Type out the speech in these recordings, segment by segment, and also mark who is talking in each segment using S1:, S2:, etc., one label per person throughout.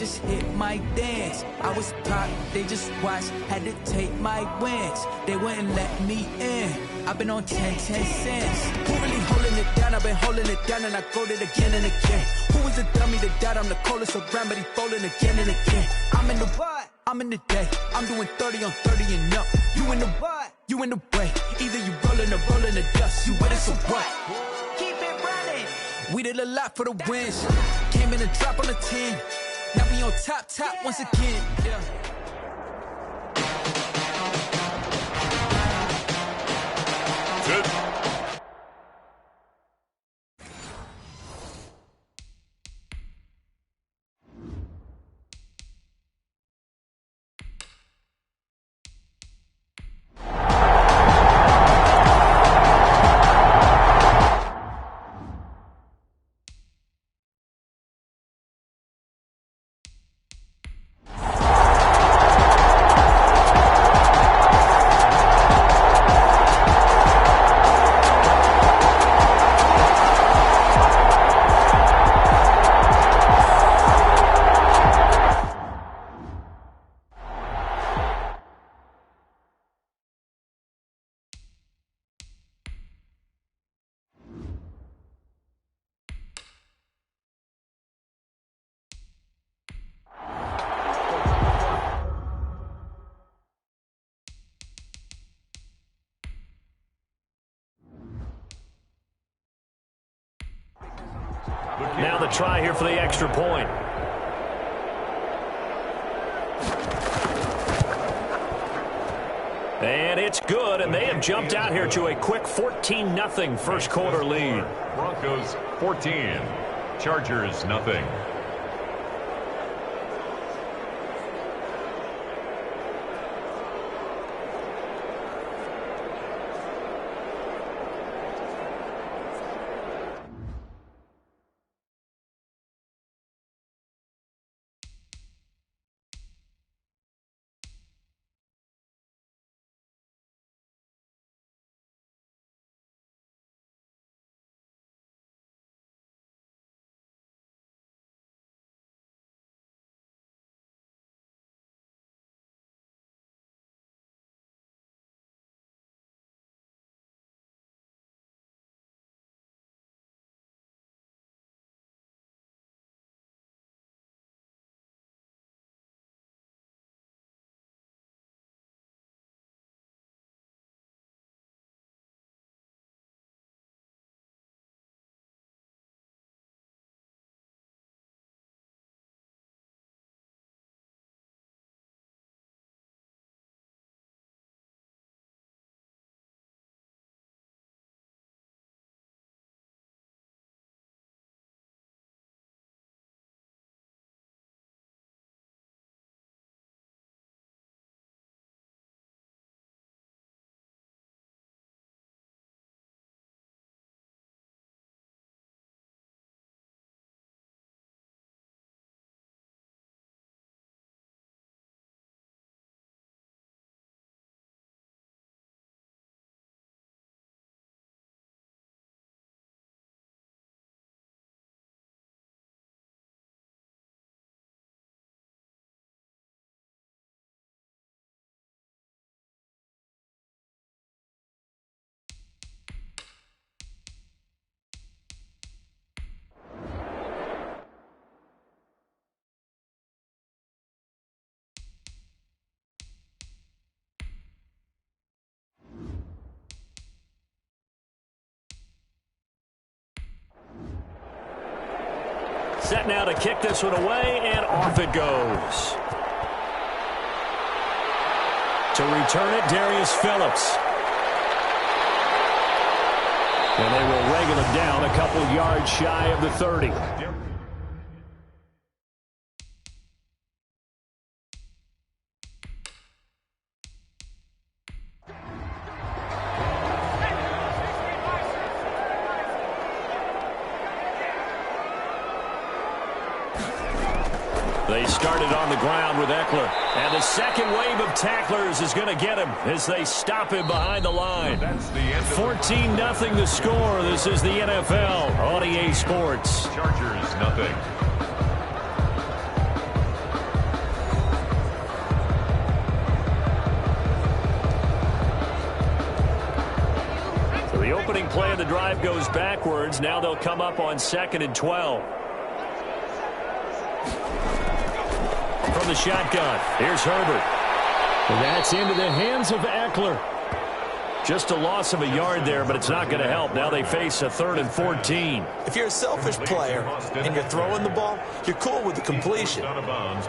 S1: just hit my dance. I was top, they just watched, had to take my wins. They wouldn't let me in. I've been on 10 cents. Who really holding it down? I've been holding it down and I go it again and again. Who was the dummy that died? I'm the coldest around, but he folding again and again. I'm in the what? I'm in the day. I'm doing 30 on 30 and up. You in the what? You in the way. Either you rolling or rolling the dust. You with us or what? Keep it running. We did a lot for the wins. Came in a drop on the 10. Now we on top once again. Yeah.
S2: Good.
S3: Now the try here for the extra point. And it's good, and they have jumped out here to a quick 14-0 first quarter lead.
S2: Broncos 14, Chargers nothing.
S3: Set now to kick this one away, and off it goes. To return it, Darius Phillips. And they will wrangle it down a couple yards shy of the 30. They started on the ground with Eckler. And the second wave of tacklers is going to get him as they stop him behind the line. 14-0 the score. This is the NFL on EA Sports.
S2: Chargers nothing.
S3: play of the drive goes backwards. Now they'll come up on 2nd and 12. From the shotgun, here's Herbert. And that's into the hands of Eckler. Just a loss of a yard there, but it's not going to help. Now they face a 3rd and 14.
S4: If you're a selfish player and you're throwing the ball, you're cool with the completion.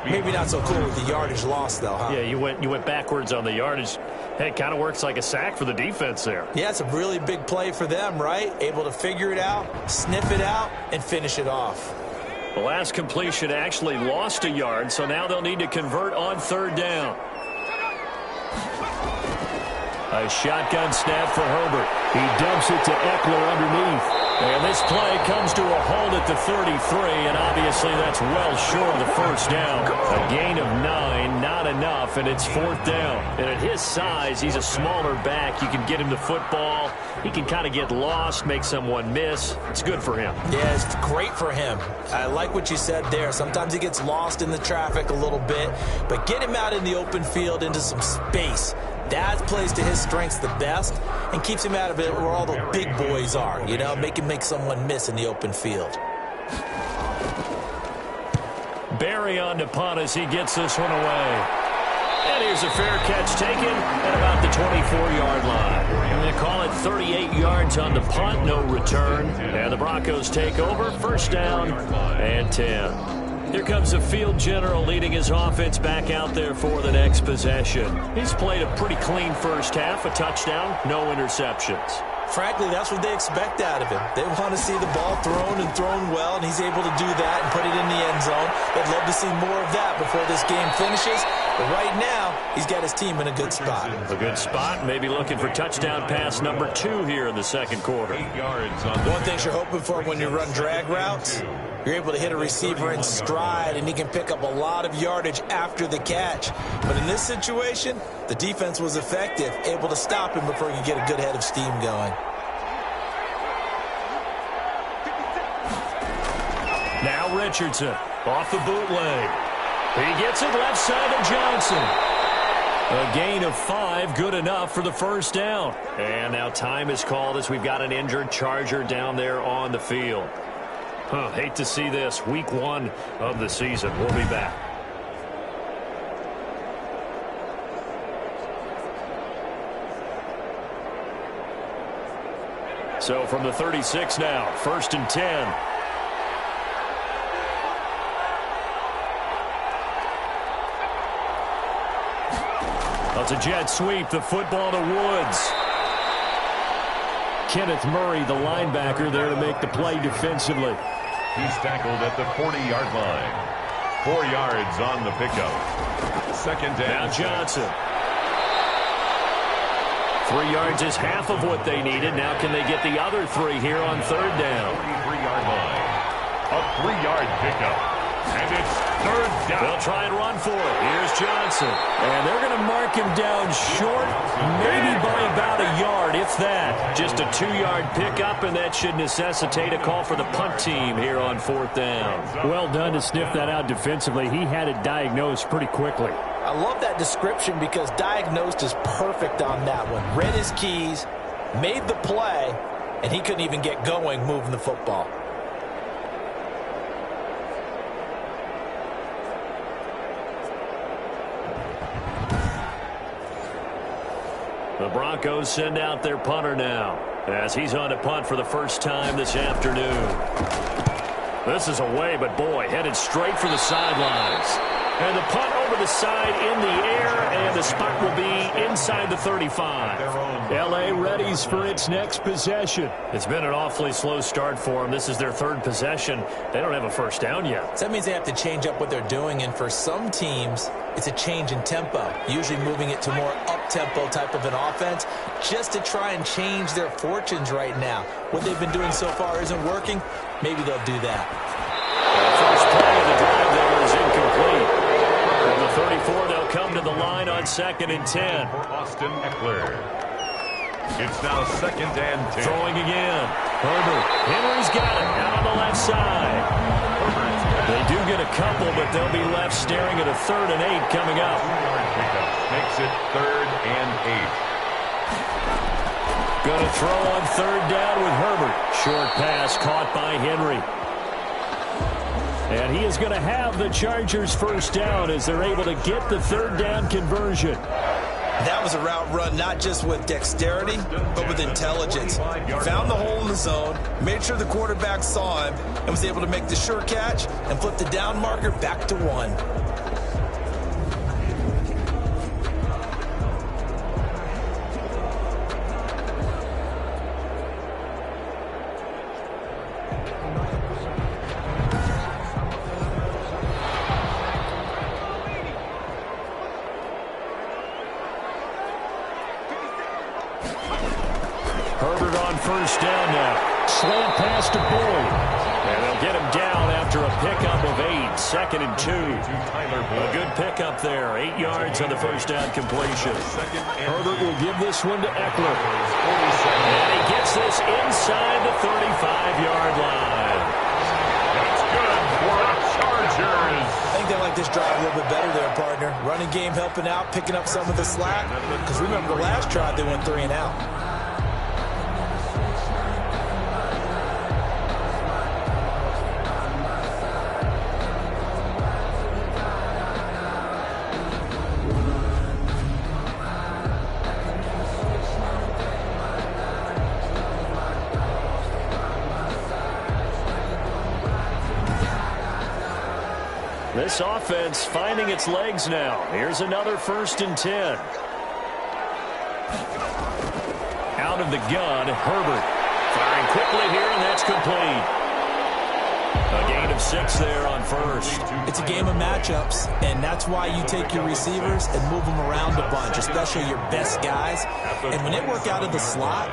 S4: Maybe not so cool with the yardage loss, though, huh?
S3: Yeah, you went backwards on the yardage. Hey, it kind of works like a sack for the defense there.
S4: Yeah, it's a really big play for them, right? Able to figure it out, sniff it out, and finish it off.
S3: The last completion actually lost a yard, so now they'll need to convert on 3rd down. A shotgun snap for Herbert. He dumps it to Eckler underneath. And this play comes to a halt at the 33, and obviously that's well short of the first down. A gain of 9, not enough, and it's 4th down. And at his size, he's a smaller back. You can get him the football. He can kind of get lost, make someone miss. It's good for him.
S4: Yeah, it's great for him. I like what you said there. Sometimes he gets lost in the traffic a little bit, but get him out in the open field into some space. That plays to his strengths the best and keeps him out of it where all the big boys are, you know, make someone miss in the open field.
S3: Barry on to punt as he gets this one away. And here's a fair catch taken at about the 24-yard line. And they call it 38 yards on the punt, no return. And the Broncos take over, 1st down and 10. Here comes the field general leading his offense back out there for the next possession. He's played a pretty clean first half, a touchdown, no interceptions.
S4: Frankly, that's what they expect out of him. They want to see the ball thrown and thrown well, and he's able to do that and put it in the end zone. They'd love to see more of that before this game finishes. But right now, he's got his team in a good spot.
S3: A good spot, maybe looking for touchdown pass number 2 here in the 2nd quarter.
S4: One thing you're hoping for when you run drag routes, you're able to hit a receiver in stride, and he can pick up a lot of yardage after the catch. But in this situation, the defense was effective, able to stop him before he could get a good head of steam going.
S3: Now Richardson off the bootleg. He gets it left side of Johnson. A gain of 5, good enough for the 1st down. And now time is called as we've got an injured Charger down there on the field. Hate to see this. Week 1 of the season. We'll be back. So from the 36 now, 1st and 10. That's a jet sweep. The football to Woods. Kenneth Murray, the linebacker, there to make the play defensively.
S2: He's tackled at the 40-yard line. 4 yards on the pickup. 2nd down.
S3: Now Johnson. 3 yards is half of what they needed. Now can they get the other 3 here on 3rd down?
S2: 43-yard line. A 3-yard pickup. And it's 3rd down.
S3: They'll try and run for it. Here's Johnson. And they're going to mark him down short, maybe by about a yard, if that. Just a 2-yard pickup, and that should necessitate a call for the punt team here on 4th down.
S5: Well done to sniff that out defensively. He had it diagnosed pretty quickly.
S4: I love that description because diagnosed is perfect on that one. Read his keys, made the play, and he couldn't even get going moving the football.
S3: The Broncos send out their punter now as he's on to punt for the first time this afternoon. This is away, but boy, headed straight for the sidelines. And the punt over the side in the air, and the spot will be inside the 35.
S5: L.A. readies for its next possession.
S3: It's been an awfully slow start for them. This is their 3rd possession. They don't have a first down yet.
S4: So that means they have to change up what they're doing, and for some teams, it's a change in tempo, usually moving it to more up-tempo type of an offense, just to try and change their fortunes right now. What they've been doing so far isn't working. Maybe they'll do that.
S3: The first play of the drive there is incomplete. From the 34, they'll come to the line on 2nd and 10.
S2: For Austin Eckler. It's now 2nd and 10.
S3: Throwing again. Herbert. Henry's got it out on the left side. They do get a couple, but they'll be left staring at a 3rd and 8 coming up.
S2: 2-yard pickup makes it 3rd and 8.
S3: Going to throw on third down with Herbert. Short pass caught by Henry. And he is going to have the Chargers first down as they're able to get the third down conversion.
S4: That was a route run not just with dexterity, but with intelligence. Found the hole in the zone, made sure the quarterback saw him, and was able to make the sure catch and flip the down marker back to 1.
S3: Herbert on first down now. Slant pass to Boyd. And they'll get him down after a pickup of 8. Second and 2. A good pickup there. 8 yards on the first down completion. Herbert will give this one to Eckler. And he gets this inside the 35-yard line.
S2: That's good for the Chargers.
S4: I think they like this drive a little bit better there, partner. Running game helping out, picking up some of the slack. Because remember, the last drive they went 3 and out.
S3: This offense finding its legs now. Here's another 1st and 10. Out of the gun, Herbert. Firing quickly here, and that's complete. A gain of 6 there on first.
S4: It's a game of matchups, and that's why you take your receivers and move them around a bunch, especially your best guys. And when they work out of the slot,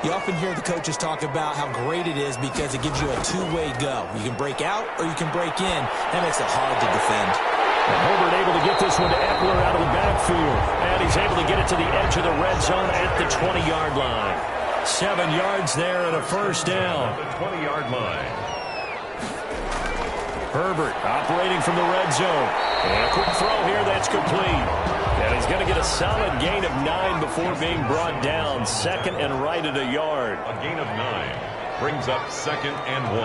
S4: you often hear the coaches talk about how great it is because it gives you a two-way go. You can break out or you can break in. That makes it hard to defend.
S3: And Herbert able to get this one to Eckler out of the backfield. And he's able to get it to the edge of the red zone at the 20-yard line. 7 yards there and a first down.
S2: The 20-yard line.
S3: Herbert operating from the red zone. And a quick throw here that's complete. And he's going to get a solid gain of 9 before being brought down. 2nd and right at a yard.
S2: A gain of 9 brings up 2nd and 1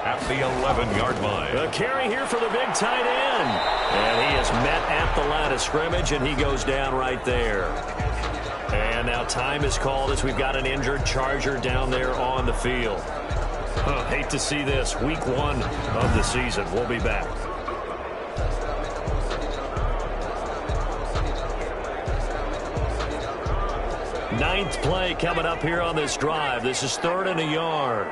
S2: at the 11-yard line.
S3: A carry here for the big tight end. And he is met at the line of scrimmage, and he goes down right there. And now time is called as we've got an injured Charger down there on the field. Hate to see this. Week 1 of the season. We'll be back. Ninth play coming up here on this drive. This is 3rd and a yard.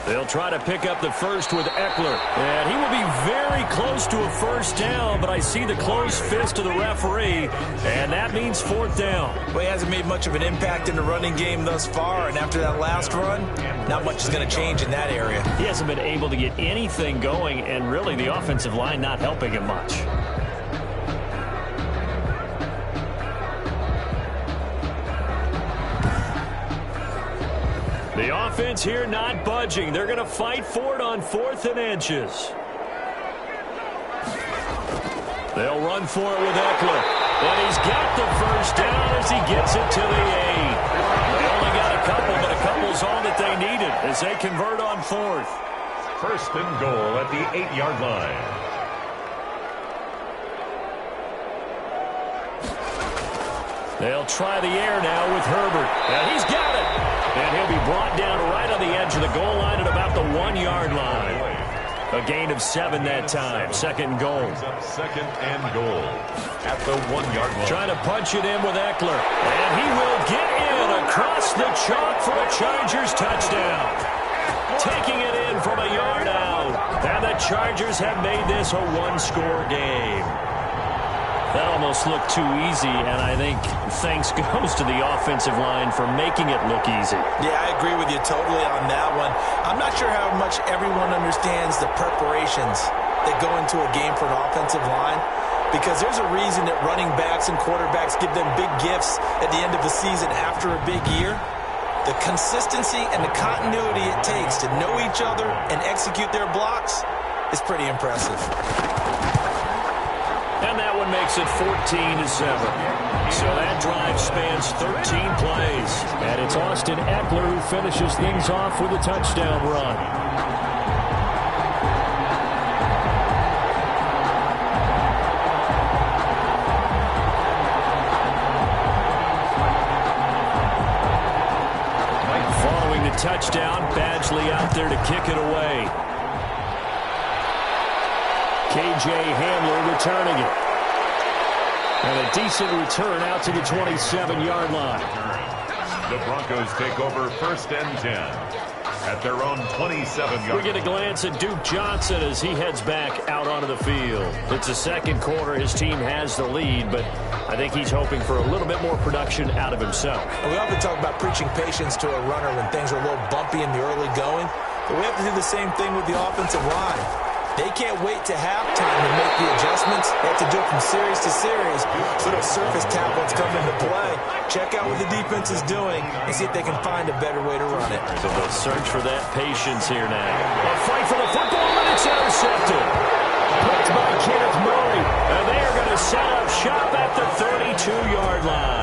S3: They'll try to pick up the first with Eckler. And he will be very close to a first down, but I see the closed fist of the referee, and that means 4th down.
S4: Well, he hasn't made much of an impact in the running game thus far, and after that last run, not much is going to change in that area.
S3: He hasn't been able to get anything going, and really the offensive line not helping him much. The offense here not budging. They're going to fight for it on 4th and inches. They'll run for it with Eckler. And he's got the first down as he gets it to the 8. They only got a couple, but a couple's all that they needed as they convert on 4th.
S2: 1st and goal at the 8-yard line.
S3: They'll try the air now with Herbert. And he's got it. And he'll be brought down right on the edge of the goal line at about the 1-yard line. A gain of 7 that time. 2nd and goal.
S2: 2nd and goal at the 1-yard line.
S3: Trying to punch it in with Eckler. And he will get in across the chalk for a Chargers touchdown. Taking it in from a yard out. And the Chargers have made this a 1-score game. That almost looked too easy, and I think thanks goes to the offensive line for making it look easy.
S4: Yeah, I agree with you totally on that one. I'm not sure how much everyone understands the preparations that go into a game for an offensive line, because there's a reason that running backs and quarterbacks give them big gifts at the end of the season after a big year. The consistency and the continuity it takes to know each other and execute their blocks is pretty impressive.
S3: And that one makes it 14-7. So that drive spans 13 plays.
S5: And it's Austin Eckler who finishes things off with a touchdown run.
S3: Following the touchdown, Badgley out there to kick it away. K.J. Hamler returning it. And a decent return out to the 27-yard line.
S2: The Broncos take over 1st and 10 at their own 27-yard line.
S3: We get a glance at Duke Johnson as he heads back out onto the field. It's the second quarter. His team has the lead, but I think he's hoping for a little bit more production out of himself.
S4: We often talk about preaching patience to a runner when things are a little bumpy in the early going, but we have to do the same thing with the offensive line. They can't wait to halftime to make the adjustments. They have to do it from series to series. So those surface tablets come into play. Check out what the defense is doing and see if they can find a better way to run it.
S3: So they'll search for that patience here now. A fight for the football, and it's intercepted. Picked by Kenneth Murray. And they are going to set up shop at the 32-yard line.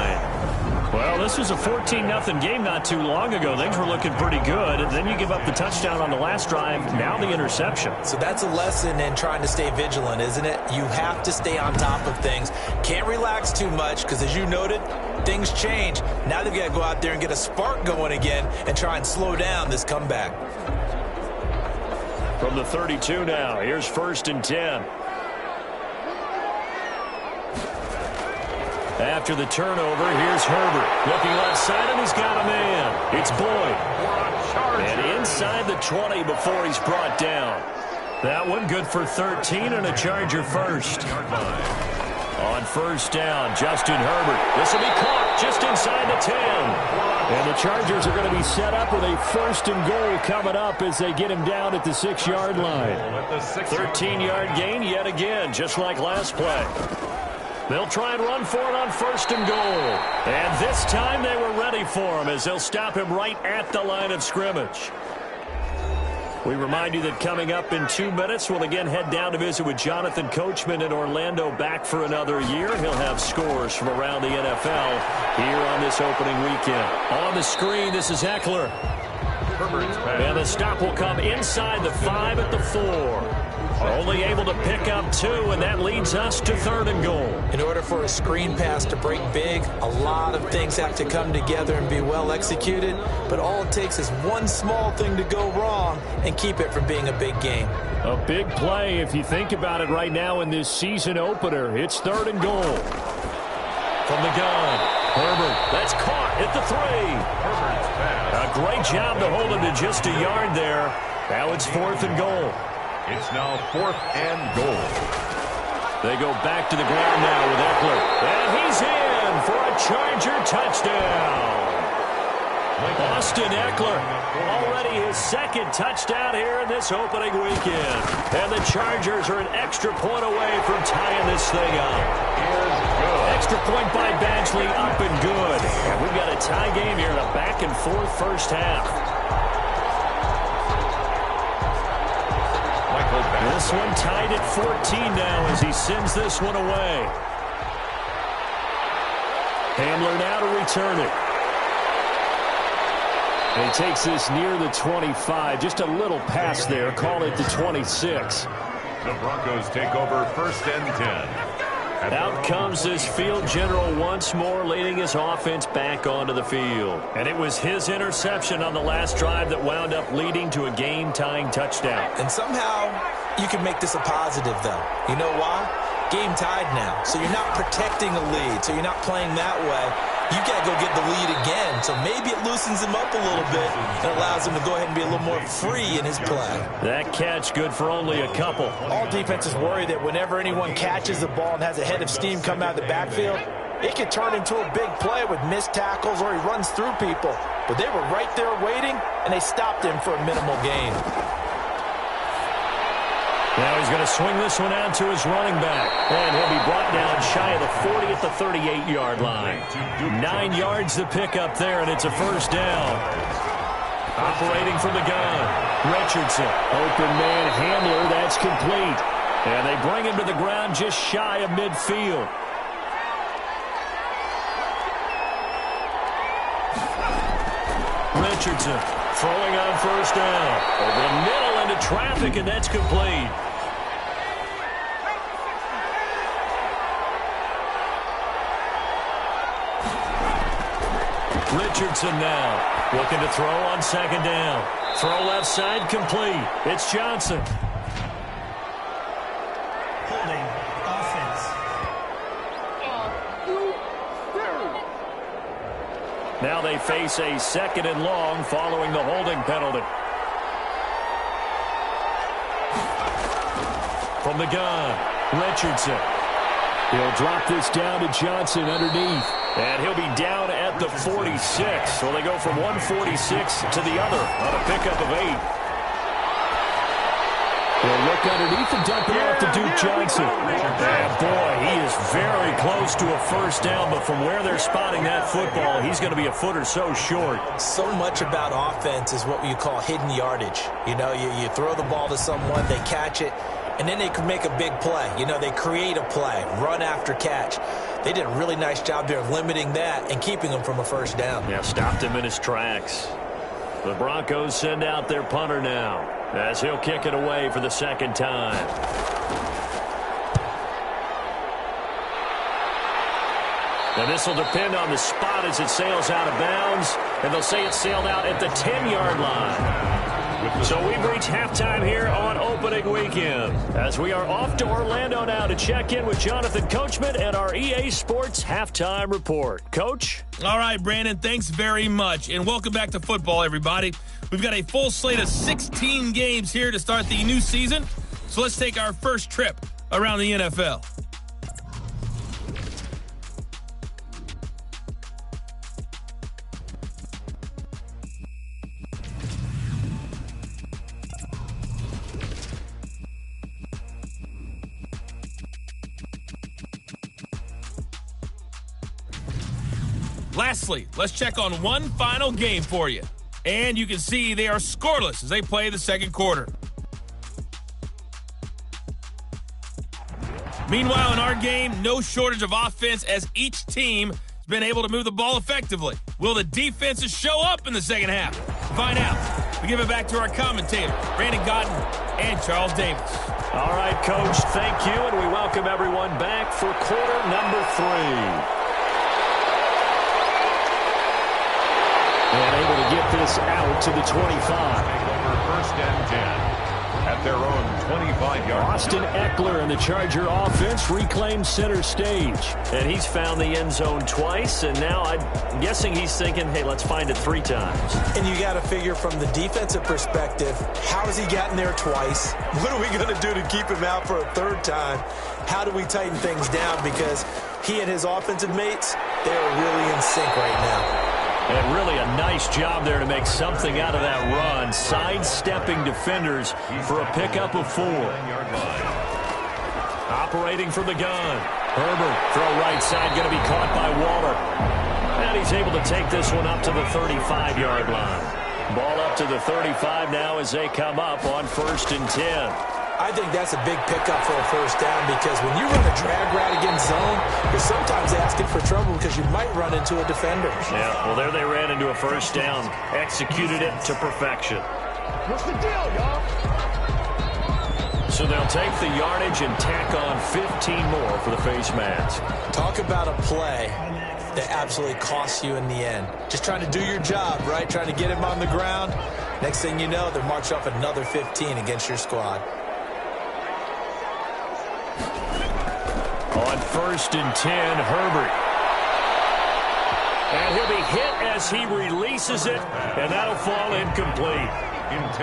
S3: Well, this was a 14-0 game not too long ago. Things were looking pretty good. And then you give up the touchdown on the last drive. Now the interception.
S4: So that's a lesson in trying to stay vigilant, isn't it? You have to stay on top of things. Can't relax too much because, as you noted, things change. Now they've got to go out there and get a spark going again and try and slow down this comeback.
S3: From the 32 now, here's 1st and 10. After the turnover, here's Herbert. Looking left side, and he's got a man. It's Boyd. And inside the 20 before he's brought down. That one good for 13 and a Charger first. On 1st down, Justin Herbert. This will be caught just inside the 10.
S5: And the Chargers are going to be set up with a 1st and goal coming up as they get him down at the 6-yard line.
S3: 13-yard gain yet again, just like last play. They'll try and run for it on 1st and goal. And this time they were ready for him as they'll stop him right at the line of scrimmage. We remind you that coming up in 2 minutes, we'll again head down to visit with Jonathan Coachman in Orlando, back for another year. He'll have scores from around the NFL here on this opening weekend. On the screen, this is Eckler. And the stop will come inside the 5 at the 4. Only able to pick up 2, and that leads us to 3rd and goal.
S4: In order for a screen pass to break big, a lot of things have to come together and be well executed, but all it takes is one small thing to go wrong and keep it from being a big game.
S5: A big play if you think about it right now in this season opener. It's 3rd and goal.
S3: From the gun, Herbert, that's caught at the 3. A great job to hold him to just a yard there. Now it's 4th and goal.
S2: It's now 4th and goal.
S3: They go back to the ground now with Eckler. And he's in for a Charger touchdown. Austin Eckler, already his 2nd touchdown here in this opening weekend. And the Chargers are an extra point away from tying this thing up. Extra point by Badgley, up and good. And we've got a tie game here in a back-and-forth first half. This one tied at 14 now as he sends this one away. Hamler now to return it.
S5: And he takes this near the 25. Just a little pass there. Call it the 26.
S2: The Broncos take over 1st and 10.
S3: Out comes this field general once more, leading his offense back onto the field. And it was his interception on the last drive that wound up leading to a game-tying touchdown.
S4: And somehow you can make this a positive, though. You know why? Game tied now. So you're not protecting a lead. So you're not playing that way. You got to go get the lead again. So maybe it loosens him up a little bit and allows him to go ahead and be a little more free in his play.
S3: That catch good for only a couple.
S4: All defenses worry that whenever anyone catches the ball and has a head of steam come out of the backfield, it could turn into a big play with missed tackles or he runs through people. But they were right there waiting, and they stopped him for a minimal gain.
S3: Now he's going to swing this one out to his running back. And he'll be brought down shy of the 40 at the 38-yard line. 9 yards to pick up there, and it's a first down. Operating from the gun, Richardson.
S5: Open man Hamler, that's complete. And they bring him to the ground just shy of midfield. Richardson throwing on first down. Over the middle into traffic, and that's complete. Richardson now looking to throw on second down. Throw left side complete. It's Johnson.
S6: Holding offense.
S5: Now they face a second and long following the holding penalty. From the gun, Richardson. He'll drop this down to Johnson underneath. And he'll be down at the 46. So they go from 146 to the other on a pickup of 8. They'll look underneath and dump it off to Duke Johnson. And boy, he is very close to a first down, but from where they're spotting that football, he's going to be a foot or so short.
S4: So much about offense is what you call hidden yardage. You know, you throw the ball to someone, they catch it, and then they can make a big play. You know, they create a play, run after catch. They did a really nice job there of limiting that and keeping him from a first down.
S5: Yeah, stopped him in his tracks. The Broncos send out their punter now as he'll kick it away for the second time. And this will depend on the spot as it sails out of bounds. And they'll say it sailed out at the 10-yard line. So we've reached halftime here on opening weekend as we are off to Orlando now to check in with Jonathan Coachman and our EA Sports Halftime Report. Coach?
S7: All right, Brandon, thanks very much. And welcome back to football, everybody. We've got a full slate of 16 games here to start the new season. So let's take our first trip around the NFL. Lastly, let's check on one final game for you. And you can see they are scoreless as they play the second quarter. Meanwhile, in our game, no shortage of offense as each team has been able to move the ball effectively. Will the defenses show up in the second half? To find out, we give it back to our commentators, Brandon Godden and Charles Davis.
S5: All right, Coach, thank you, and we welcome everyone back for quarter number 3. And able to get this out to the 25.
S2: First and 10 at their own 25-yard.
S5: Austin Eckler and the Charger offense reclaimed center stage. And he's found the end zone twice, and now I'm guessing he's thinking, hey, let's find it 3 times.
S4: And you got to figure from the defensive perspective, how has he gotten there twice? What are we going to do to keep him out for a 3rd time? How do we tighten things down? Because he and his offensive mates, they are really in sync right now.
S5: And really a nice job there to make something out of that run, sidestepping defenders for a pickup of 4. Operating from the gun. Herbert, throw right side, going to be caught by Waller. And he's able to take this one up to the 35-yard line. Ball up to the 35 now as they come up on 1st and 10.
S4: I think that's a big pickup for a first down because when you run a drag route against zone, you're sometimes asking for trouble because you might run into a defender.
S5: Yeah, well, there they ran into a first down. Executed it to perfection.
S6: What's the deal, y'all?
S5: So they'll take the yardage and tack on 15 more for the face mask.
S4: Talk about a play that absolutely costs you in the end. Just trying to do your job, right? Trying to get him on the ground. Next thing you know, they're marching off another 15 against your squad.
S5: On 1st and 10, Herbert. And he'll be hit as he releases it, and that'll fall incomplete.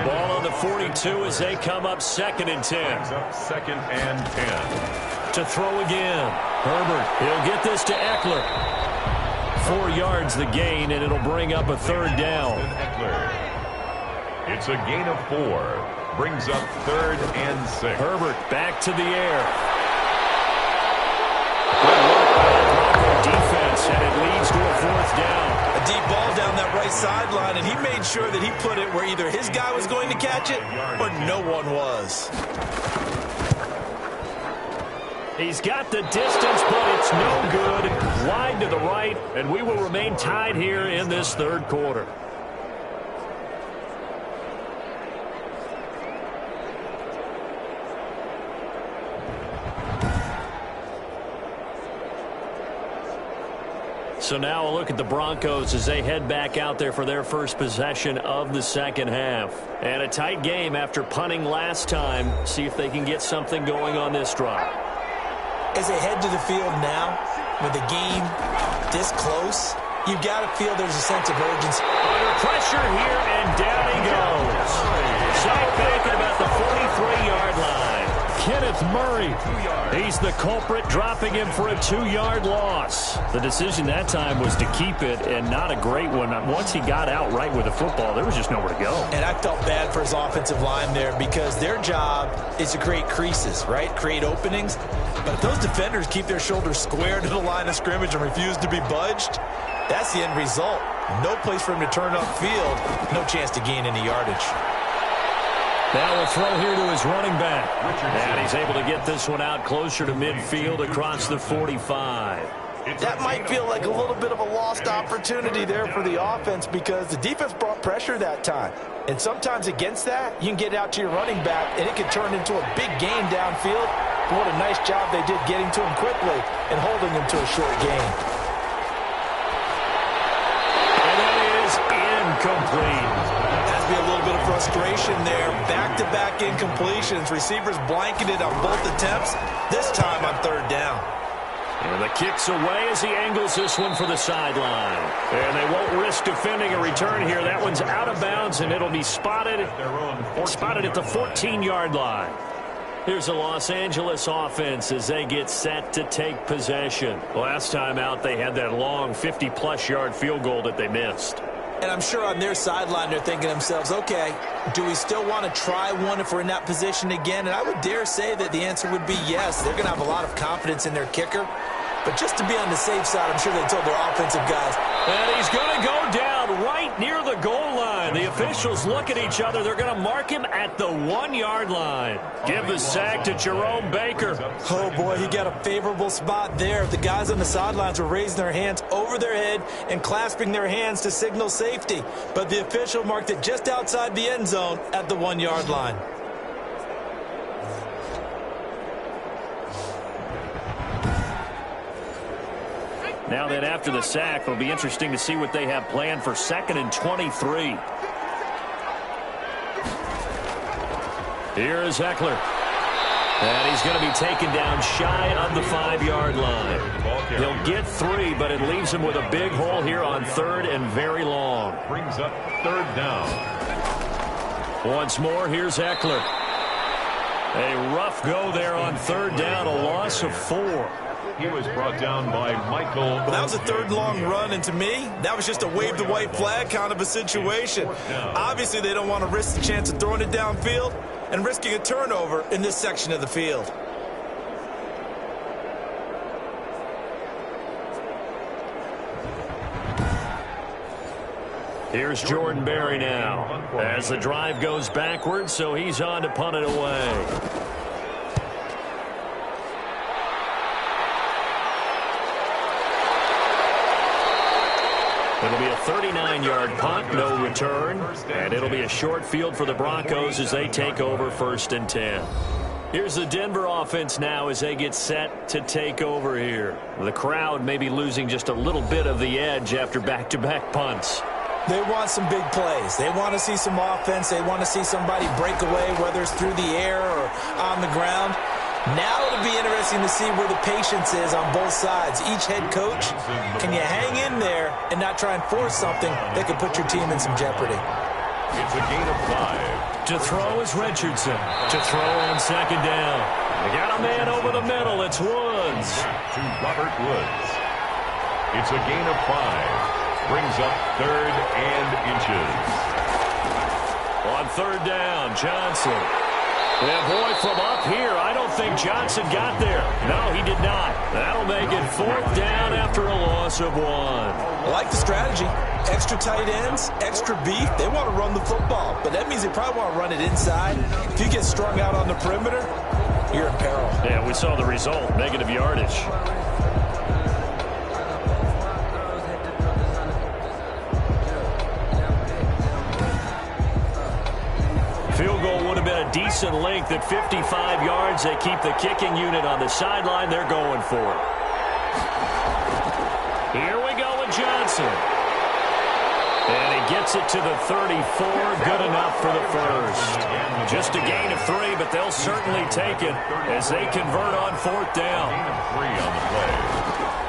S5: Ball on the 42 as they come up 2nd and 10.
S2: Second and 10.
S5: To throw again. Herbert, he'll get this to Eckler. 4 yards the gain, and it'll bring up a 3rd down.
S2: It's a gain of 4. Brings up 3rd and 6.
S5: Herbert back to the air. Good work by the Bronco defense, and it leads to a 4th down.
S4: A deep ball down that right sideline, and he made sure that he put it where either his guy was going to catch it or no one was.
S3: He's got the distance, but it's no good. Wide to the right, and we will remain tied here in this third quarter. So now a look at the Broncos as they head back out there for their first possession of the second half. And a tight game after punting last time. See if they can get something going on this drive.
S4: As they head to the field now, with the game this close, you've got to feel there's a sense of urgency.
S3: Under pressure here, and down he goes. Sack pick at about the 43-yard line. Kenneth Murray, he's the culprit, dropping him for a 2-yard loss. The decision that time was to keep it, and not a great one. Once he got out right with the football, there was just nowhere to go.
S4: And I felt bad for his offensive line there because their job is to create creases, right? Create openings. But if those defenders keep their shoulders square to the line of scrimmage and refuse to be budged, that's the end result. No place for him to turn upfield. No chance to gain any yardage.
S3: Now we'll throw here to his running back. And he's able to get this one out closer to midfield across the 45.
S4: That might feel like a little bit of a lost opportunity there for the offense because the defense brought pressure that time. And sometimes against that, you can get out to your running back, and it can turn into a big gain downfield. But what a nice job they did getting to him quickly and holding him to a short gain.
S3: And that is incomplete.
S4: Be a little bit of frustration there. Back-to-back incompletions. Receivers blanketed on both attempts, this time on third down.
S3: And the kick's away as he angles this one for the sideline. And they won't risk defending a return here. That one's out of bounds, and it'll be spotted at the 14-yard line. Here's the Los Angeles offense as they get set to take possession. Last time out, they had that long 50-plus yard field goal that they missed.
S4: And I'm sure on their sideline they're thinking to themselves, okay, do we still want to try one if we're in that position again? And I would dare say that the answer would be yes. They're going to have a lot of confidence in their kicker. But just to be on the safe side, I'm sure they told their offensive guys.
S3: And he's going to go down right near the goal line. The officials look at each other. They're going to mark him at the 1-yard line. Give the sack to Jerome Baker.
S4: Oh, boy, he got a favorable spot there. The guys on the sidelines were raising their hands over their head and clasping their hands to signal safety. But the official marked it just outside the end zone at the 1-yard line.
S3: Now then, after the sack, it'll be interesting to see what they have planned for 2nd and 23. Here is Eckler. And he's going to be taken down shy of the 5-yard line. He'll get 3, but it leaves him with a big hole here on 3rd and very long.
S2: Brings up 3rd down.
S3: Once more, here's Eckler. A rough go there on 3rd down, a loss of 4.
S2: He was brought down by Michael.
S4: Well, that was a 3rd long run, and to me, that was just a wave the white flag kind of a situation. Obviously, they don't want to risk the chance of throwing it downfield and risking a turnover in this section of the field.
S3: Here's Jordan Berry now as the drive goes backwards, so he's on to punt it away. It'll be a 39-yard punt, no return, and it'll be a short field for the Broncos as they take over 1st and 10. Here's the Denver offense now as they get set to take over here. The crowd may be losing just a little bit of the edge after back-to-back punts.
S4: They want some big plays. They want to see some offense. They want to see somebody break away, whether it's through the air or on the ground. Now it'll be interesting to see where the patience is on both sides. Each head coach, can you hang in there and not try and force something that could put your team in some jeopardy?
S2: It's a gain of 5.
S3: To throw is Richardson. To throw on 2nd down. They got a man over the middle. It's Woods.
S2: To Robert Woods. It's a gain of 5. Brings up 3rd and inches.
S3: On 3rd down, Johnson. Yeah, boy, from up here, I don't think Johnson got there. No, he did not. That'll make it 4th down after a loss of 1.
S4: I like the strategy. Extra tight ends, extra beef. They want to run the football, but that means they probably want to run it inside. If you get strung out on the perimeter, you're in peril.
S3: Yeah, we saw the result, negative yardage. Field goal would have been a decent length at 55 yards. They keep the kicking unit on the sideline. They're going for it. Here we go with Johnson. And he gets it to the 34. Good enough for the first. Just a gain of 3, but they'll certainly take it as they convert on 4th down.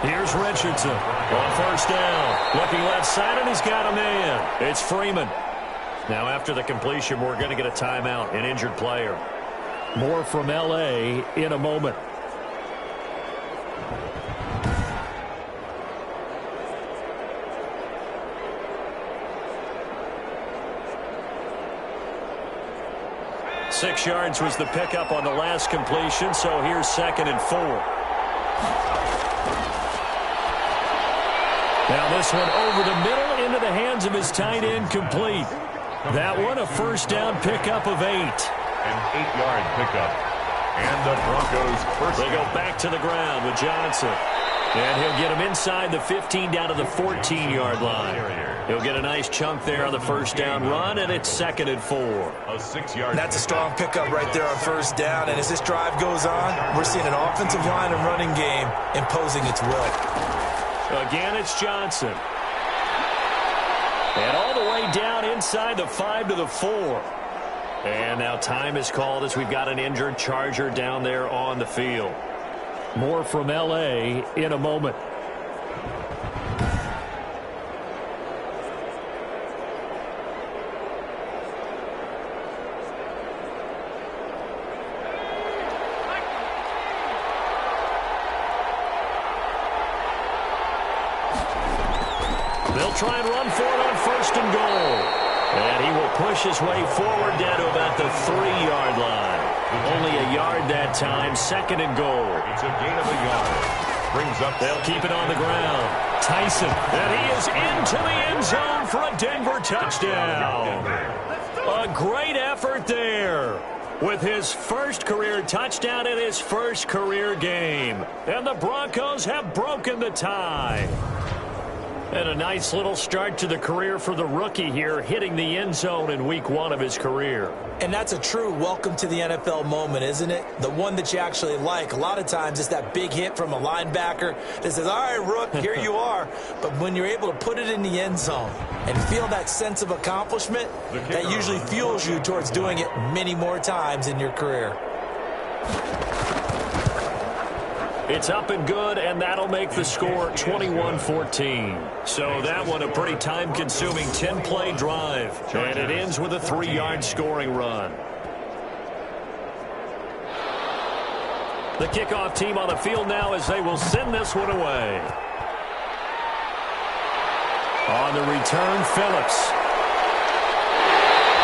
S3: Here's Richardson on 1st down. Looking left side, and he's got a man. It's Freeman. Now, after the completion, we're going to get a timeout, an injured player. More from L.A. in a moment. Six yards was the pickup on the last completion, so here's 2nd and 4. Now this one over the middle into the hands of his tight end, complete. That one a 1st down pickup of 8.
S2: An 8-yard pickup. And the Broncos first.
S3: They go back to the ground with Johnson. And he'll get him inside the 15 down to the 14-yard line. He'll get a nice chunk there on the 1st down run, and it's 2nd and 4.
S2: A 6-yard.
S4: That's a strong pickup right there on 1st down. And as this drive goes on, we're seeing an offensive line and running game imposing its will.
S3: Again, it's Johnson. And all the way down inside the 5 to the 4. And now time is called as we've got an injured Charger down there on the field. More from L.A. in a moment. They'll try and run for it on 1st and goal. And he will push his way forward down to about the 3-yard line. Only a yard that time, 2nd and goal.
S2: It's a gain of a yard. Brings up.
S3: They'll keep it on the ground. Tyson, and he is into the end zone for a Denver touchdown. A great effort there with his first career touchdown in his first career game. And the Broncos have broken the tie. And a nice little start to the career for the rookie here, hitting the end zone in week 1 of his career.
S4: And that's a true welcome to the NFL moment, isn't it? The one that you actually like. A lot of times it's that big hit from a linebacker that says, all right, Rook, here you are. But when you're able to put it in the end zone and feel that sense of accomplishment, that usually fuels you towards doing it many more times in your career.
S3: It's up and good, and that'll make the score 21-14. So that one a pretty time-consuming 10-play drive. And it ends with a 3-yard scoring run. The kickoff team on the field now as they will send this one away. On the return, Phillips.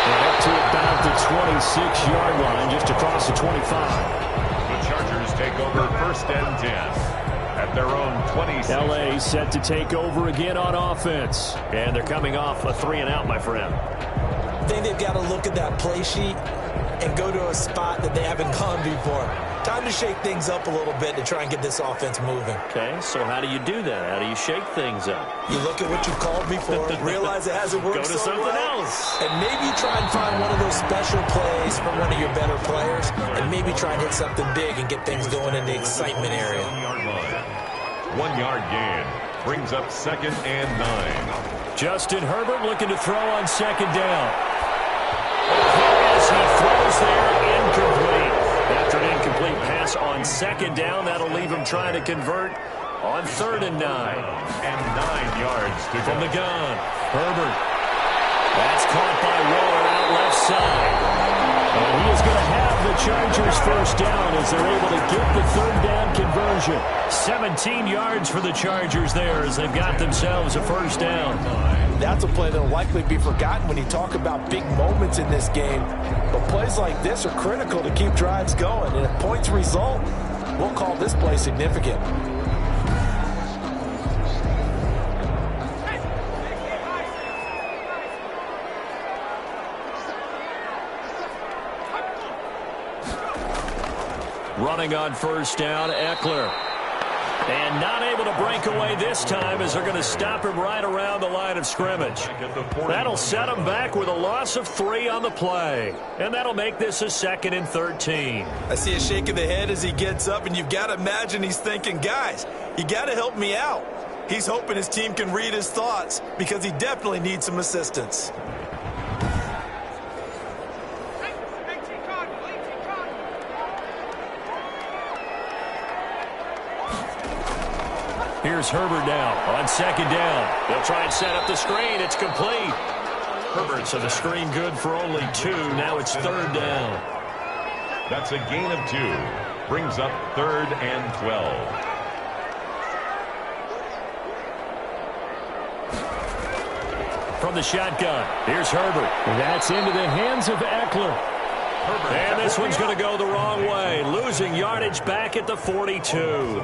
S3: And up to about the 26-yard line, just across the 25.
S2: Take over 1st and 10 at their own 26.
S3: L.A. set to take over again on offense. And they're coming off a 3-and-out, my friend.
S4: I think they've got to look at that play sheet and go to a spot that they haven't gone before. Time to shake things up a little bit to try and get this offense moving.
S3: Okay, so how do you do that? How do you shake things up?
S4: You look at what you called before, realize it hasn't worked
S3: so
S4: well.
S3: Go to something else.
S4: And maybe try and find one of those special plays from one of your better players, and maybe try and hit something big and get things going in the excitement area.
S2: 1-yard gain. Brings up 2nd and 9.
S3: Justin Herbert looking to throw on 2nd down. As he throws there, incomplete. After an incomplete pass on 2nd down, that'll leave him trying to convert on 3rd and 9.
S2: And 9 yards to
S3: from
S2: go.
S3: the gun. Herbert. That's caught by Waller out left side. And he is going to have the Chargers 1st down as they're able to get the 3rd down conversion. 17 yards for the Chargers there as they've got themselves a 1st down.
S4: That's a play that will likely be forgotten when you talk about big moments in this game. But plays like this are critical to keep drives going. And if points result, we'll call this play significant.
S3: Running on first down, Eckler. And not able to break away this time as they're going to stop him right around the line of scrimmage. That'll set him back with a loss of 3 on the play. And that'll make this a 2nd and 13.
S4: I see a shake of the head as he gets up, and you've got to imagine he's thinking, guys, you got to help me out. He's hoping his team can read his thoughts because he definitely needs some assistance.
S3: Here's Herbert now on 2nd down. They'll try and set up the screen. It's complete. Herbert, so the screen good for only 2. Now it's 3rd down.
S2: That's a gain of 2. Brings up 3rd and 12.
S3: From the shotgun, here's Herbert. That's into the hands of Eckler. And this one's going to go the wrong way. Losing yardage back at the 42.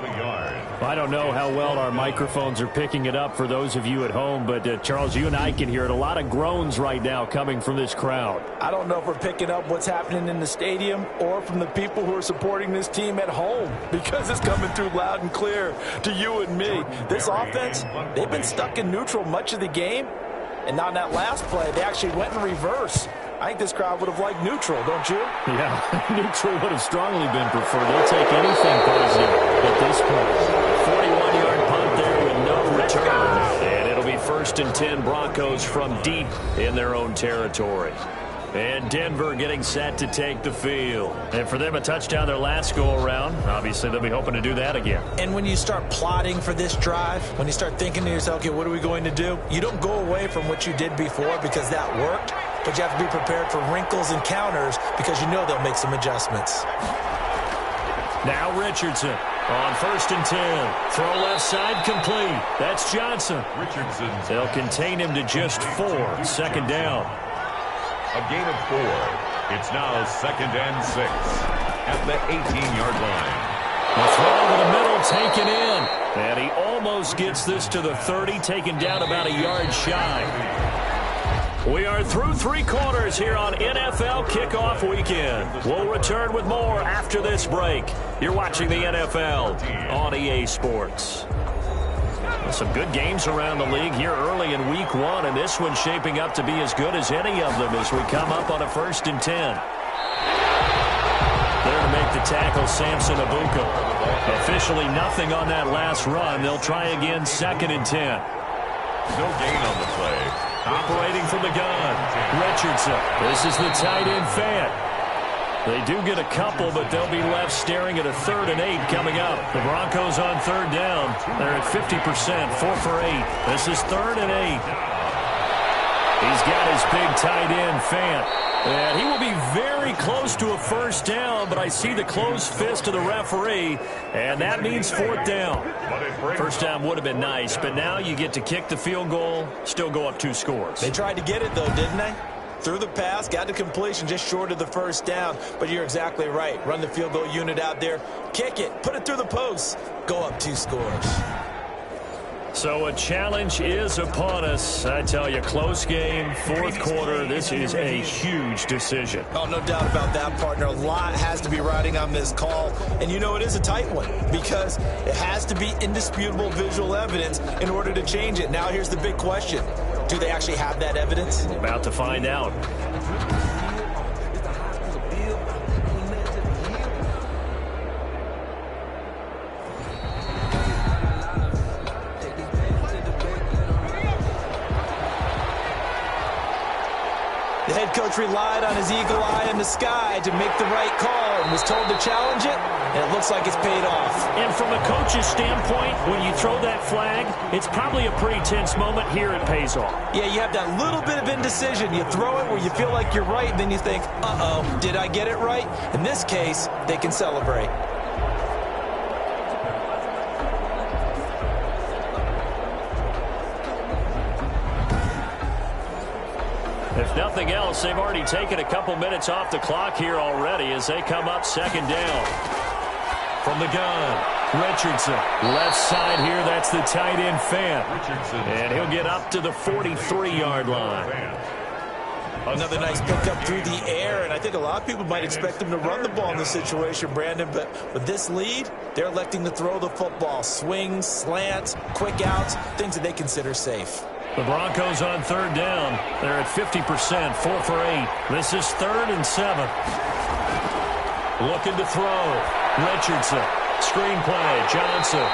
S3: I don't know how well our microphones are picking it up for those of you at home, but Charles, you and I can hear it. A lot of groans right now coming from this crowd.
S4: I don't know if we're picking up what's happening in the stadium or from the people who are supporting this team at home, because it's coming through loud and clear to you and me. This offense, they've been stuck in neutral much of the game, and on that last play, they actually went in reverse. I think this crowd would have liked neutral, don't you?
S3: Yeah, neutral would have strongly been preferred. They'll take anything positive at this point. 41-yard punt there with no return. And it'll be 1st and 10 Broncos from deep in their own territory. And Denver getting set to take the field. And for them, a touchdown their last go-around. Obviously, they'll be hoping to do that again.
S4: And when you start plotting for this drive, when you start thinking to yourself, okay, what are we going to do? You don't go away from what you did before because that worked. But you have to be prepared for wrinkles and counters because you know they'll make some adjustments.
S3: Now Richardson on 1st and 10. Throw left side complete. That's Johnson.
S2: Richardson.
S3: They'll contain him to just 4. 2nd down.
S2: A gain of 4. It's now 2nd and 6 at the 18-yard line.
S3: The throw over the middle taken in. And he almost gets this to the 30, taken down about a yard shy. We are through 3 quarters here on NFL Kickoff Weekend. We'll return with more after this break. You're watching the NFL on EA Sports. Some good games around the league here early in Week 1, and this one's shaping up to be as good as any of them as we come up on a 1st and 10. There to make the tackle, Samson Abuka. Officially nothing on that last run. They'll try again 2nd and 10.
S2: No gain on the play.
S3: Operating from the gun, Richardson. This is the tight end, Fant. They do get a couple, but they'll be left staring at a 3rd and 8 coming up. The Broncos on 3rd down. They're at 50%, 4 for 8. This is 3rd and 8. He's got his big tight end, Fant. And he will be very close to a 1st down, but I see the closed fist of the referee, and that means 4th down. 1st down would have been nice, but now you get to kick the field goal, still go up 2 scores.
S4: They tried to get it, though, didn't they? Threw the pass, got the completion just short of the 1st down, but you're exactly right. Run the field goal unit out there, kick it, put it through the posts, go up 2 scores.
S3: So a challenge is upon us. I tell you, close game, 4th quarter. This is a huge decision.
S4: Oh, no doubt about that, partner. A lot has to be riding on this call. And you know it is a tight one because it has to be indisputable visual evidence in order to change it. Now here's the big question. Do they actually have that evidence?
S3: About to find out.
S4: The head coach relied on his eagle eye in the sky to make the right call and was told to challenge it, and it looks like it's paid off.
S3: And from a coach's standpoint, when you throw that flag, it's probably a pretty tense moment. Here it pays off.
S4: Yeah, you have that little bit of indecision. You throw it where you feel like you're right, and then you think, uh-oh, did I get it right? In this case, they can celebrate.
S3: If nothing else, they've already taken a couple minutes off the clock here already as they come up 2nd down. From the gun, Richardson. Left side here, that's the tight end, Fant. And he'll get up to the 43-yard line.
S4: Another nice pickup through the air, and I think a lot of people might expect them to run the ball in this situation, Brandon, but with this lead, they're electing to throw the football. Swings, slants, quick outs, things that they consider safe.
S3: The Broncos on third down. They're at 50%, 4 for 8. This is 3rd and 7. Looking to throw. Richardson. Screen play. Johnson.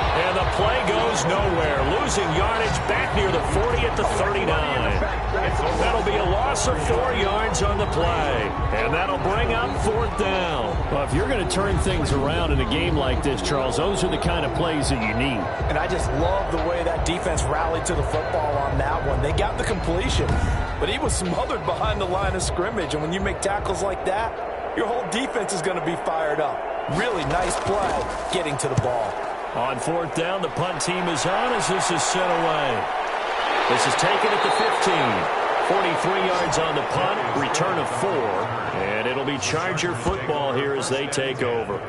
S3: And the play goes nowhere. Losing yardage back near the 40 at the 39. That'll be a loss of 4 yards on the play. And that'll bring up 4th down.
S5: Well, if you're going to turn things around in a game like this, Charles, those are the kind of plays that you need.
S4: And I just love the way that defense rallied to the football on that one. They got the completion, but he was smothered behind the line of scrimmage. And when you make tackles like that, your whole defense is going to be fired up. Really nice play getting to the ball.
S3: On 4th down, the punt team is on as this is sent away. This is taken at the 15. 43 yards on the punt, return of 4. And it'll be Charger football here as they take over.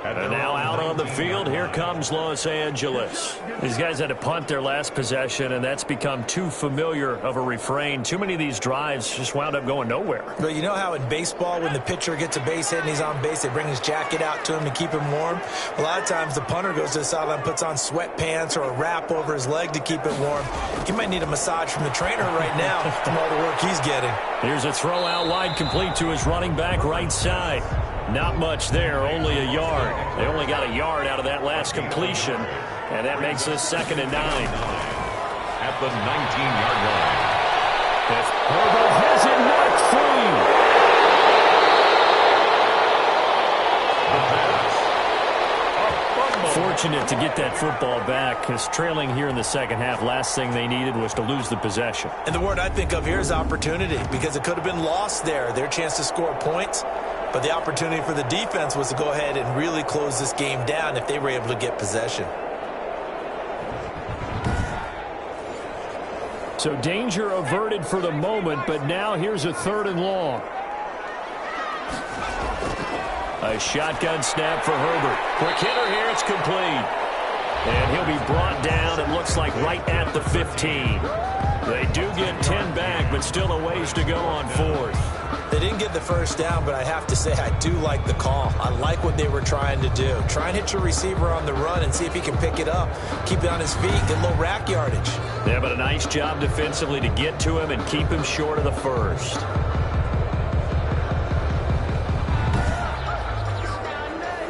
S3: And now out on the field, here comes Los Angeles. These guys had to punt their last possession, and that's become too familiar of a refrain. Too many of these drives just wound up going nowhere.
S4: Well, you know how in baseball, when the pitcher gets a base hit and he's on base, they bring his jacket out to him to keep him warm? A lot of times the punter goes to the sideline, puts on sweatpants or a wrap over his leg to keep it warm. He might need a massage from the trainer right now from all the work he's getting.
S3: Here's a throw out wide, complete to his running back right side. Not much there, only a yard. They only got a yard out of that last completion, and that makes this 2nd and 9.
S2: At the 19-yard line.
S3: As Herbert has it knocked free. Fortunate to get that football back, because trailing here in the second half, last thing they needed was to lose the possession.
S4: And the word I think of here is opportunity, because it could have been lost there. Their chance to score points. But the opportunity for the defense was to go ahead and really close this game down if they were able to get possession.
S3: So danger averted for the moment, but now here's a 3rd and long. A shotgun snap for Herbert. Quick hitter here, it's complete. And he'll be brought down, it looks like right at the 15. They do get 10 back, but still a ways to go on 4th.
S4: They didn't get the first down, but I have to say I do like the call. I like what they were trying to do. Try and hit your receiver on the run and see if he can pick it up. Keep it on his feet, get a little rack yardage.
S3: Yeah, but a nice job defensively to get to him and keep him short of the first.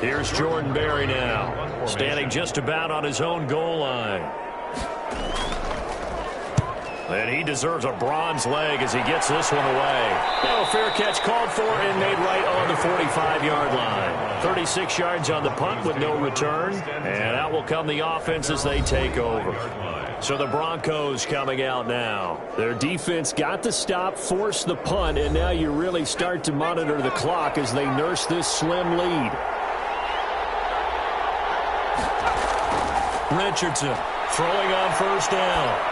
S3: Here's Jordan Berry now, standing just about on his own goal line. And he deserves a bronze leg as he gets this one away. No fair catch called for and made right on the 45-yard line. 36 yards on the punt with no return. And out will come the offense as they take over. So the Broncos coming out now. Their defense got the stop, forced the punt, and now you really start to monitor the clock as they nurse this slim lead. Richardson throwing on 1st down.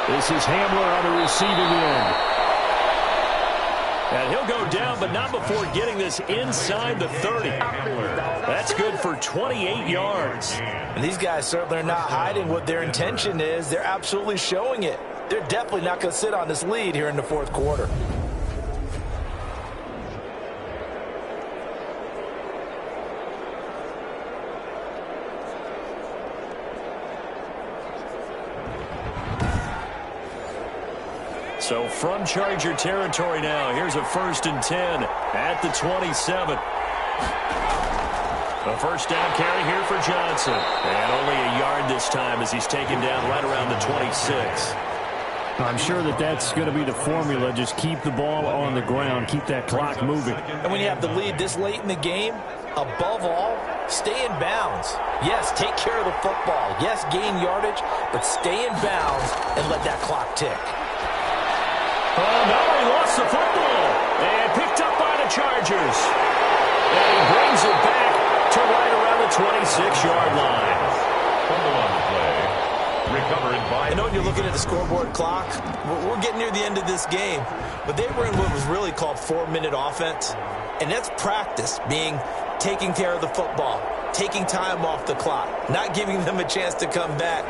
S3: This is Hamler on the receiving end. And he'll go down, but not before getting this inside the 30. That's good for 28 yards.
S4: And these guys certainly are not hiding what their intention is. They're absolutely showing it. They're definitely not going to sit on this lead here in the 4th quarter.
S3: So from Charger territory now, here's a 1st and 10 at the 27. A 1st down carry here for Johnson. And only a yard this time as he's taken down right around the 26.
S5: I'm sure that's going to be the formula. Just keep the ball on the ground. Keep that clock moving.
S4: And when you have the lead this late in the game, above all, stay in bounds. Yes, take care of the football. Yes, gain yardage, but stay in bounds and let that clock tick.
S3: Oh, no, he lost the football. And picked up by the Chargers. And he brings it back to right around the 26-yard line.
S2: Fumble on the play. Recovered by...
S4: I know when you're looking at the scoreboard clock, we're getting near the end of this game. But they were in what was really called 4-minute offense. And that's practice, being taking care of the football, taking time off the clock, not giving them a chance to come back.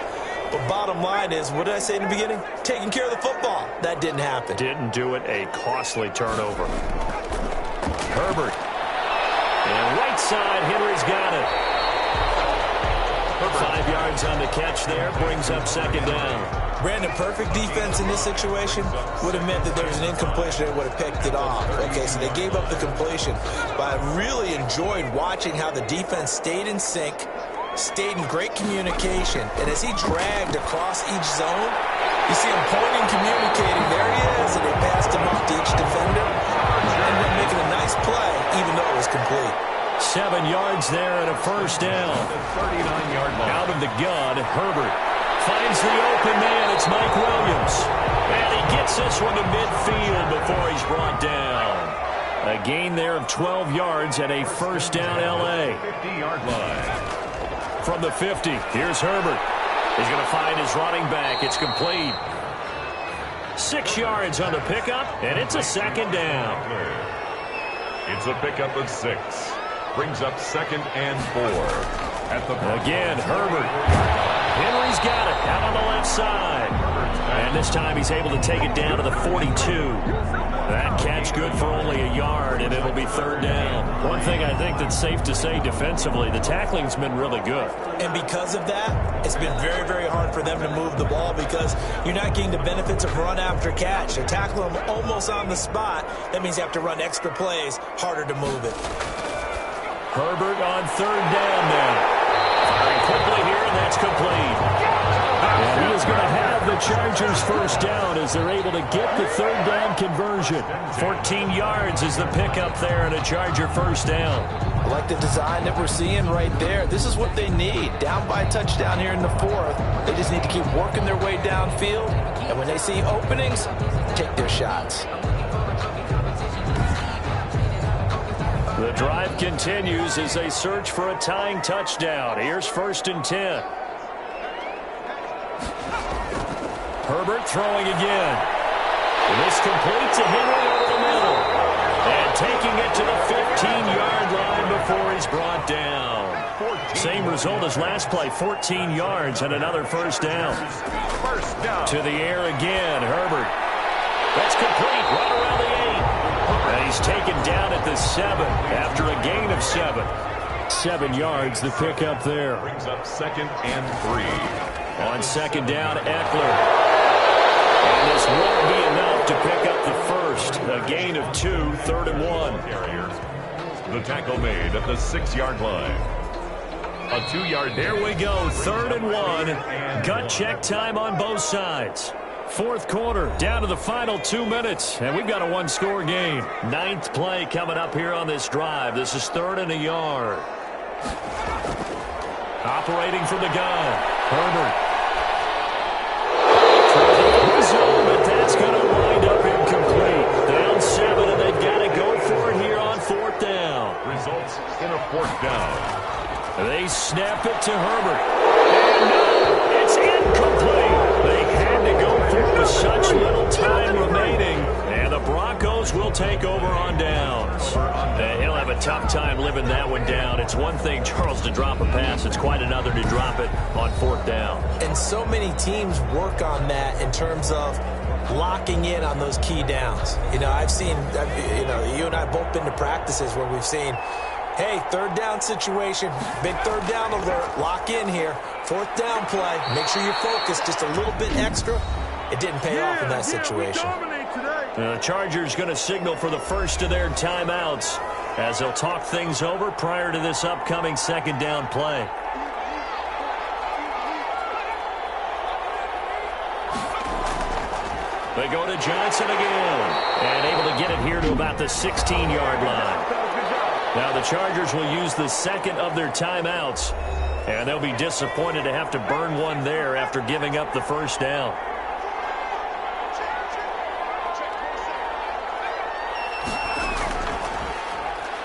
S4: But bottom line is, what did I say in the beginning? Taking care of the football. That didn't happen.
S3: Didn't do it. A costly turnover. Herbert. And right side, Henry's got it. 5 yards on the catch there, brings up second down.
S4: Brandon, perfect defense in this situation would have meant that there was an incompletion. They would have picked it off. Okay, so they gave up the completion. But I really enjoyed watching how the defense stayed in sync, stayed in great communication. And as he dragged across each zone, you see him pointing, communicating. There he is. And they passed him off to each defender. And then making a nice play, even though it was complete.
S3: 7 yards there and a first down.
S2: 39-yard line.
S3: Out of the gun, Herbert finds the open man. It's Mike Williams. And he gets this one to midfield before he's brought down. A gain there of 12 yards and a first down L.A.
S2: 50-yard line.
S3: From the 50, here's Herbert. He's going to find his running back. It's complete. 6 yards on the pickup, and it's a second down.
S2: It's a pickup of 6. Brings up 2nd and 4. At the
S3: again, Herbert. Henry's got it out on the left side. And this time he's able to take it down to the 42. That catch good for only a yard, and it'll be third down. One thing I think that's safe to say defensively, the tackling's been really good.
S4: And because of that, it's been very, very hard for them to move the ball because you're not getting the benefits of run after catch. They tackle them almost on the spot. That means you have to run extra plays, harder to move it.
S3: Herbert on third down now. Firing quickly here, and that's complete. And he is going to have the Chargers first down as they're able to get the third down conversion. 14 yards is the pickup there and a Charger first down.
S4: I like the design that we're seeing right there. This is what they need. Down by a touchdown here in the 4th. They just need to keep working their way downfield. And when they see openings, take their shots.
S3: The drive continues as they search for a tying touchdown. Here's 1st and 10. Herbert throwing again. This complete to Henry over the middle. And taking it to the 15-yard line before he's brought down. Same result as last play, 14 yards and another first down. To the air again, Herbert. That's complete, right around the 8. And he's taken down at the 7 after a gain of 7. 7 yards, the pickup there.
S2: Brings up 2nd and 3.
S3: On second down, Eckler. And this won't be enough to pick up the first. A gain of 2, 3rd and 1.
S2: The tackle made at the 6-yard line. A 2-yard.
S3: There we go, 3rd and 1. Gut check time on both sides. 4th quarter, down to the final 2 minutes, and we've got a one-score game. 9th play coming up here on this drive. This is 3rd and a yard. Operating from the gun, Herbert. But that's going to wind up incomplete. Down 7, and they've got to go for it here on 4th down.
S2: Results in a 4th down.
S3: They snap it to Herbert. And no, it's incomplete. They had to go for it with such little time remaining. And the Broncos will take over on downs. He'll have a tough time living that one down. It's one thing, Charles, to drop a pass. It's quite another to drop it on 4th down.
S4: And so many teams work on that in terms of locking in on those key downs. You know, I've seen, you and I both been to practices where we've seen, hey, 3rd down situation, big 3rd down alert, lock in here, 4th down play, make sure you're focused just a little bit extra. It didn't pay off in that situation.
S3: The Chargers going to signal for the first of their timeouts as they'll talk things over prior to this upcoming 2nd down play. They go to Johnson again and able to get it here to about the 16-yard line. Now the Chargers will use the 2nd of their timeouts, and they'll be disappointed to have to burn one there after giving up the first down.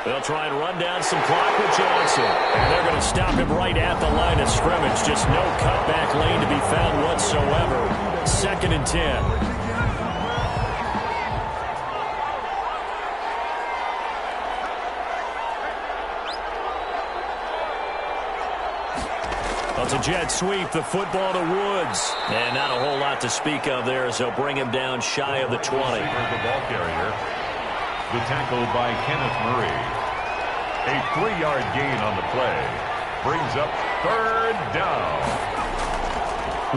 S3: They'll try and run down some clock with Johnson. And they're going to stop him right at the line of scrimmage. Just no cutback lane to be found whatsoever. 2nd and 10. Well, it's a jet sweep, the football to Woods. And not a whole lot to speak of there as they'll bring him down shy of the 20.
S2: The ball carrier. The tackle by Kenneth Murray. A 3-yard gain on the play. Brings up third down.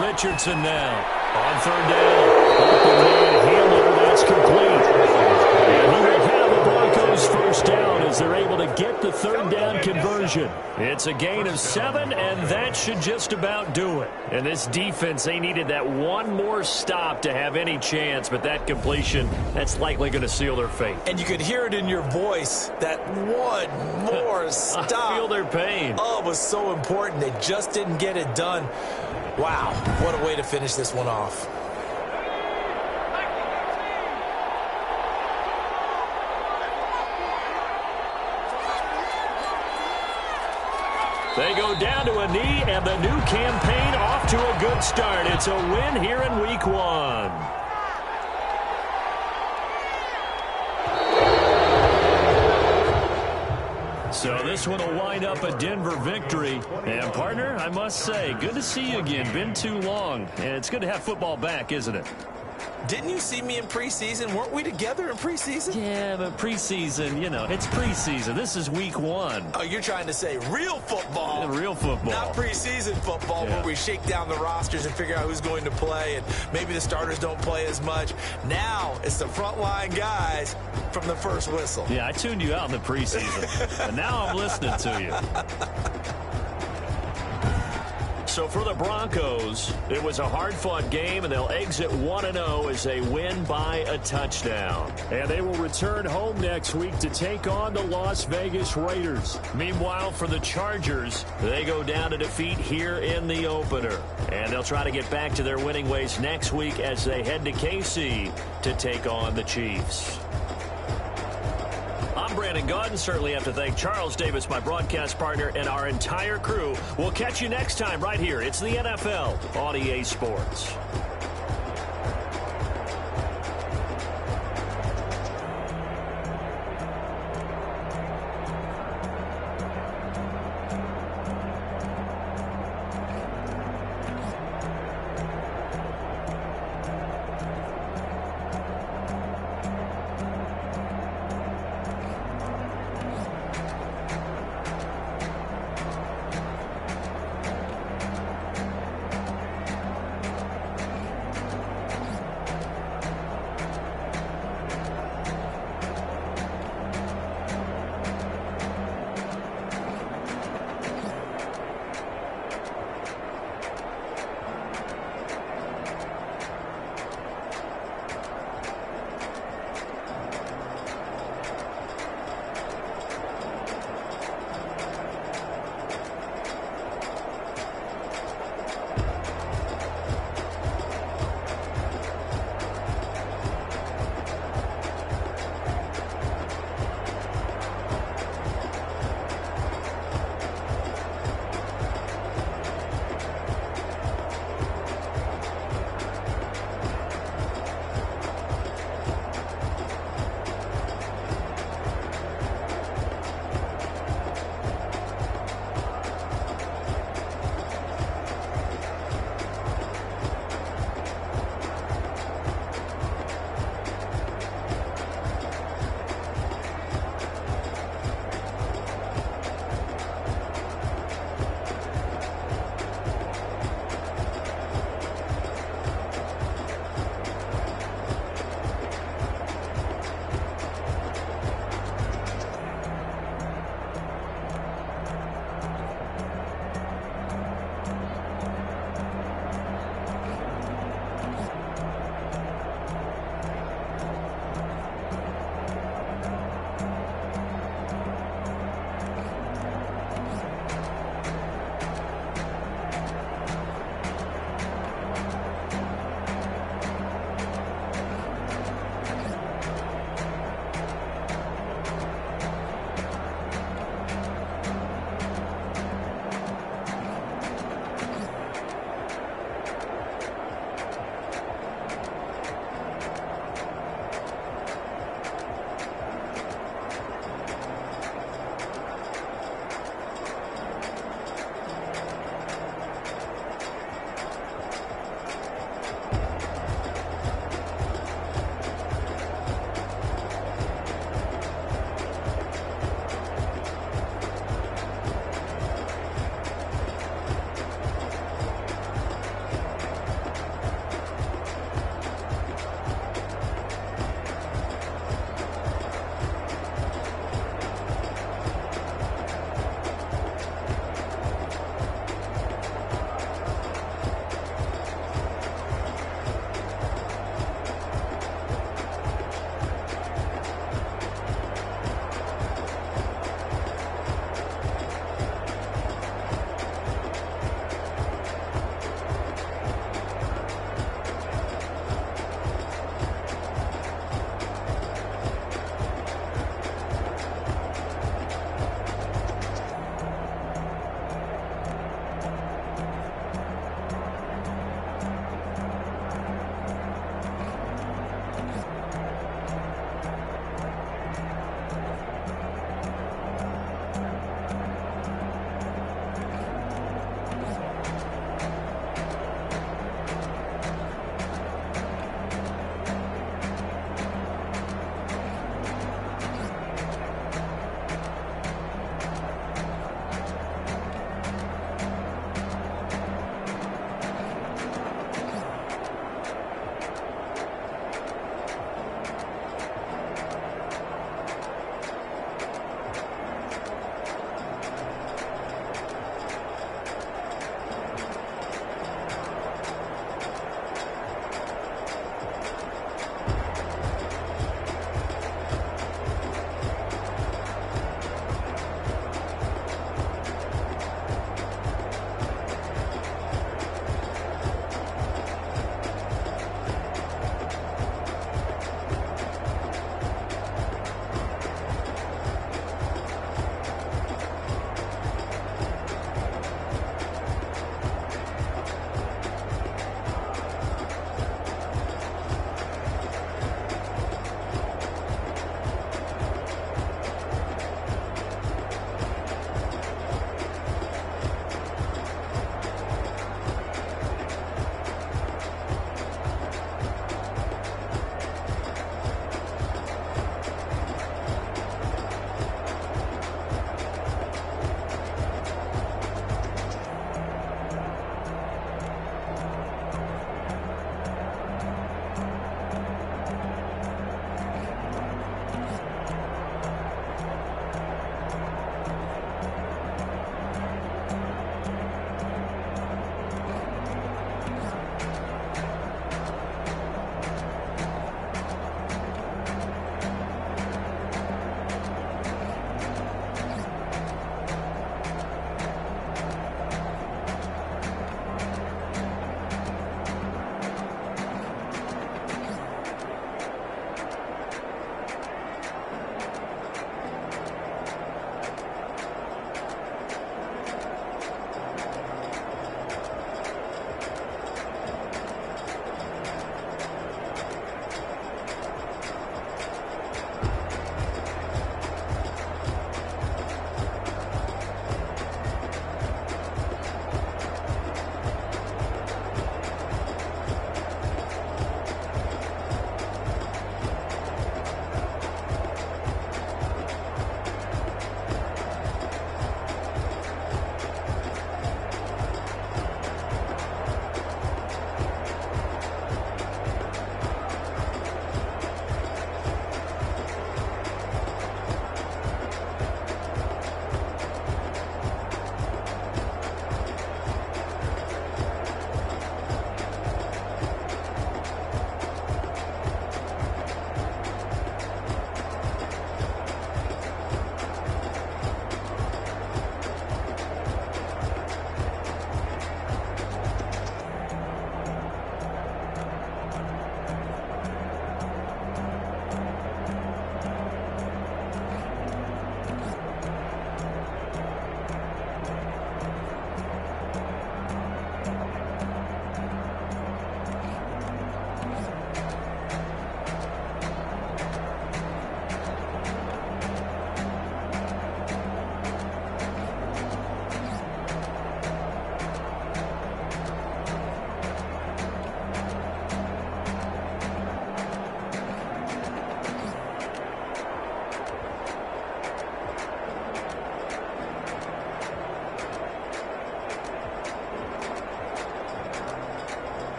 S3: Richardson now on third down. Open man handler, that's complete. And he will have the Broncos first down as they're able to get the third down conversion. It's a gain of 7, and that should just about do it. And this defense, they needed that one more stop to have any chance, but that completion, that's likely going to seal their fate.
S4: And you could hear it in your voice, that one more stop.
S3: I feel their pain.
S4: Oh, it was so important. They just didn't get it done. Wow, what a way to finish this one off.
S3: They go down to a knee, and the new campaign off to a good start. It's a win here in Week 1. So this one will wind up a Denver victory. And, partner, I must say, good to see you again. Been too long. And it's good to have football back, isn't it?
S4: Didn't you see me in preseason? Weren't we together in preseason?
S3: Yeah, but preseason, you know, it's preseason. This is Week 1.
S4: Oh, you're trying to say real football.
S3: Yeah, real football.
S4: Not preseason football where we shake down the rosters and figure out who's going to play, and maybe the starters don't play as much. Now it's the frontline guys from the first whistle.
S3: Yeah, I tuned you out in the preseason, and now I'm listening to you. So for the Broncos, it was a hard-fought game, and they'll exit 1-0 as they win by a touchdown. And they will return home next week to take on the Las Vegas Raiders. Meanwhile, for the Chargers, they go down to defeat here in the opener. And they'll try to get back to their winning ways next week as they head to KC to take on the Chiefs. I'm Brandon Gaudin. Certainly have to thank Charles Davis, my broadcast partner, and our entire crew. We'll catch you next time right here. It's the NFL on EA Sports.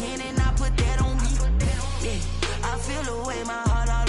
S8: hand and I put that on me. Yeah, I feel the way my heart all